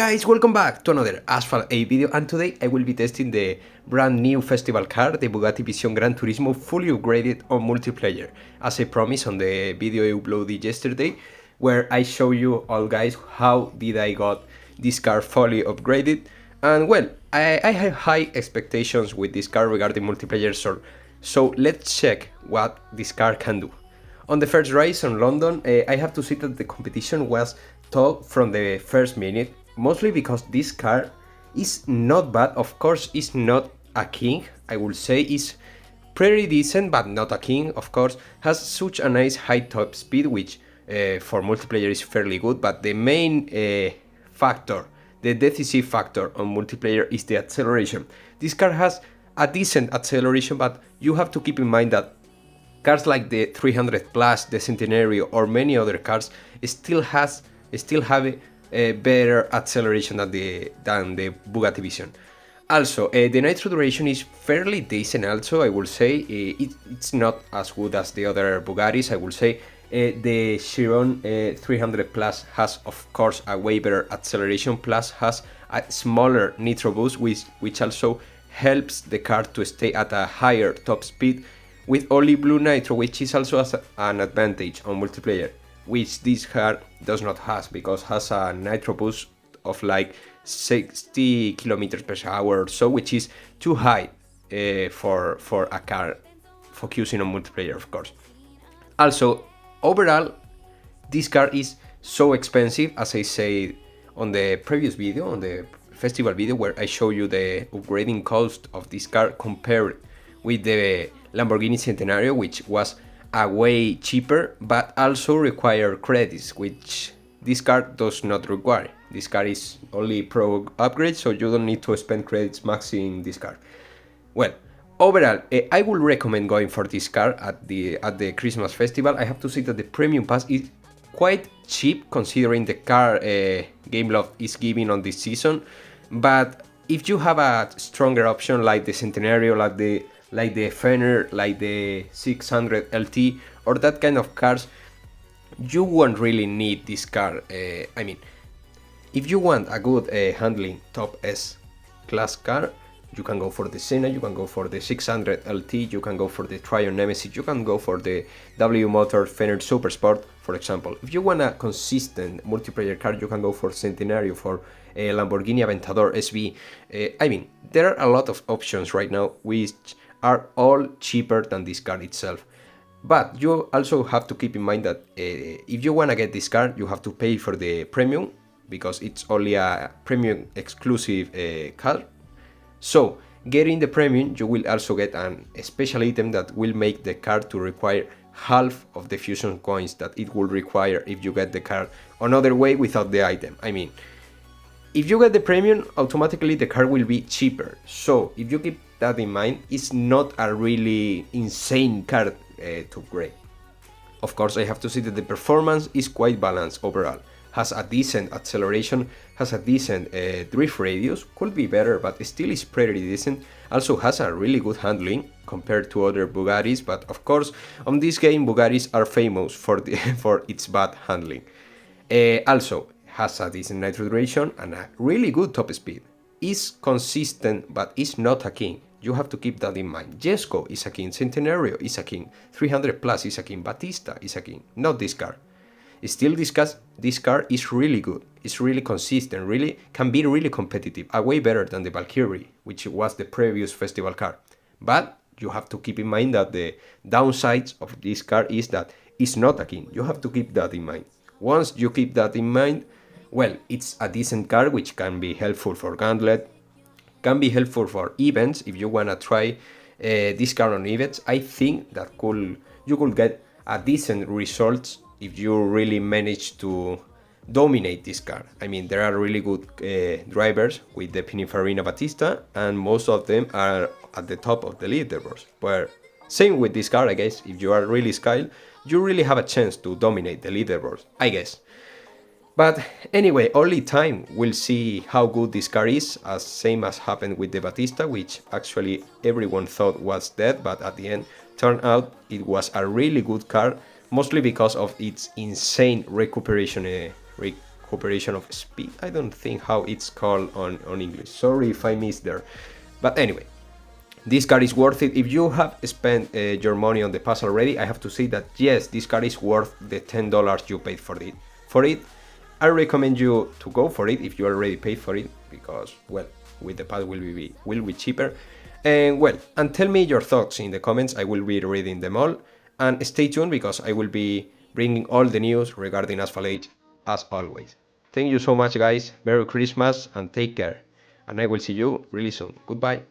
guys, welcome back to another Asphalt 8 video, and today I will be testing the brand new festival car, the Bugatti Vision Gran Turismo, fully upgraded on multiplayer, as I promised on the video I uploaded yesterday, where I show you all guys how did I got this car fully upgraded. And well, I have high expectations with this car regarding multiplayer, so let's check what this car can do. On the first race on London, I have to say that the competition was tough from the first minute, mostly because this car is not bad. Of course, it's not a king, I would say it's pretty decent, but not a king. Of course, has such a nice high top speed, which for multiplayer is fairly good, but the main factor, the decisive factor on multiplayer is the acceleration. This car has a decent acceleration, but you have to keep in mind that cars like the 300 Plus, the Centenario, or many other cars still have a better acceleration than the Bugatti Vision. Also, the nitro duration is fairly decent. Also, I will say it's not as good as the other Bugattis. I will say the Chiron 300 Plus has, of course, a way better acceleration. Plus has a smaller nitro boost, which also helps the car to stay at a higher top speed with only blue nitro, which is also an advantage on multiplayer, which this car does not have, because has a nitro boost of like 60 kilometers per hour or so, which is too high for a car focusing on multiplayer, of course. Also, overall, this car is so expensive, as I said on the previous video, on the festival video, where I show you the upgrading cost of this car compared with the Lamborghini Centenario, which was a way cheaper, but also require credits, which this car does not require. This car is only pro upgrade, so you don't need to spend credits maxing this car. Well, overall, I would recommend going for this car at the Christmas festival. I have to say that the premium pass is quite cheap considering the car Gameloft is giving on this season. But if you have a stronger option like the Centenario, like the Fenner, like the 600 LT, or that kind of cars, you won't really need this car. I mean, if you want a good handling top S class car, you can go for the Senna, you can go for the 600 LT, you can go for the Triumph Nemesis, you can go for the W Motor Fenner Super Sport, for example. If you want a consistent multiplayer car, you can go for Centenario, for Lamborghini Aventador SV. I mean, there are a lot of options right now which are all cheaper than this car itself. But you also have to keep in mind that if you want to get this car, you have to pay for the premium, because it's only a premium exclusive car. So getting the premium, you will also get a special item that will make the car to require half of the fusion coins that it will require if you get the car another way without the item. I mean, if you get the premium, automatically the car will be cheaper. So if you keep that in mind, it's not a really insane car to upgrade. Of course, I have to say that the performance is quite balanced overall. Has a decent acceleration, has a decent drift radius, could be better, but still is pretty decent. Also has a really good handling compared to other Bugattis, but of course, on this game, Bugattis are famous for its bad handling. Also has a decent nitro duration and a really good top speed. Is consistent, but is not a king. You have to keep that in mind. Jesco is a king, Centenario is a king, 300 Plus is a king, Batista is a king, not this car. Still, this car is really good, it's really consistent, really can be really competitive, way better than the Valkyrie, which was the previous festival car. But you have to keep in mind that the downsides of this car is that it's not a king. You have to keep that in mind. Once you keep that in mind, well, it's a decent car which can be helpful for gauntlet, can be helpful for events. If you wanna try this car on events, I think that you could get a decent results if you really manage to dominate this car. I mean, there are really good drivers with the Pininfarina Batista, and most of them are at the top of the leaderboards. Where same with this car, I guess, if you are really skilled, you really have a chance to dominate the leaderboards, I guess. But anyway, only time will see how good this car is, as same as happened with the Batista, which actually everyone thought was dead, but at the end turned out it was a really good car, mostly because of its insane recuperation cooperation of speed. I don't think how it's called on English. Sorry if I missed there. But anyway, this car is worth it. If you have spent your money on the pass already, I have to say that yes, this car is worth the $10 you paid for it. I recommend you to go for it if you already paid for it, because, well, with the pass will be cheaper. And well, and tell me your thoughts in the comments. I will be reading them all. And stay tuned because I will be bringing all the news regarding Asphalt 8 as always. Thank you so much, guys. Merry Christmas and take care. And I will see you really soon. Goodbye.